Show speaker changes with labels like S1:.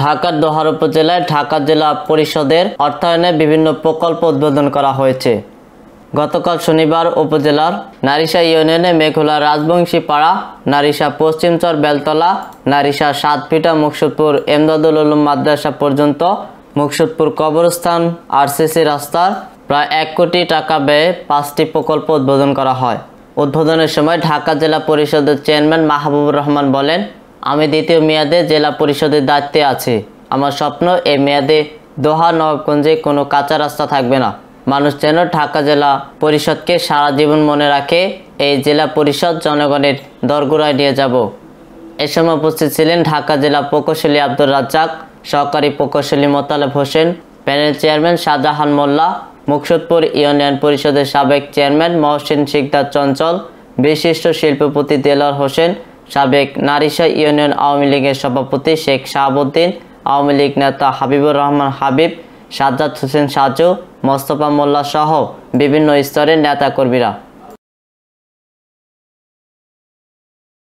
S1: ঢাকার দোহার উপজেলায় ঢাকা জেলা পরিষদের অর্থায়নে বিভিন্ন প্রকল্প উদ্বোধন করা হয়েছে। গতকাল শনিবার উপজেলার নারিশা ইউনিয়নে মেঘুলা রাজবংশী পাড়া, নারিশা পশ্চিমচর বেলতলা, নারিশা সাতপিটা মুকসুদপুর এমদাদুল উলুম মাদ্রাসা পর্যন্ত মুকসুদপুর কবরস্থান আরসিসি রাস্তার প্রায় 1 কোটি টাকা ব্যয়ে 5টি প্রকল্প উদ্বোধন করা হয়। উদ্বোধনের সময় ঢাকা জেলা পরিষদের চেয়ারম্যান মাহবুবুর রহমান বলেন, আমি দ্বিতীয় মেয়াদে জেলা পরিষদের দায়িত্বে আছি। আমার স্বপ্ন এই মেয়াদে দোহা নবাবগঞ্জে কোনো কাঁচা রাস্তা থাকবে না। মানুষ যেন ঢাকা জেলা পরিষদকে সারা জীবন মনে রাখে। এই জেলা পরিষদ জনগণের দরগোড়ায় নিয়ে যাব। এ সময় উপস্থিত ছিলেন ঢাকা জেলা প্রকৌশলী আব্দুর রাজ্জাক, সহকারী প্রকৌশলী মোতালেব হোসেন, প্যানেল চেয়ারম্যান শাহজাহান মোল্লা, মুকসুদপুর ইউনিয়ন পরিষদের সাবেক চেয়ারম্যান মহসিন শিকদার চঞ্চল, বিশিষ্ট শিল্পপতি দেলোয়ার হোসেন, সাবেক নারিশা ইউনিয়ন আওয়ামী লীগের সভাপতি শেখ শাহাবুদ্দিন, আওয়ামী লীগ নেতা হাবিবুর রহমান হাবিব, সাজ্জাদ হোসেন সাজু, মোস্তফা মোল্লা সহ বিভিন্ন স্তরের নেতাকর্মীরা।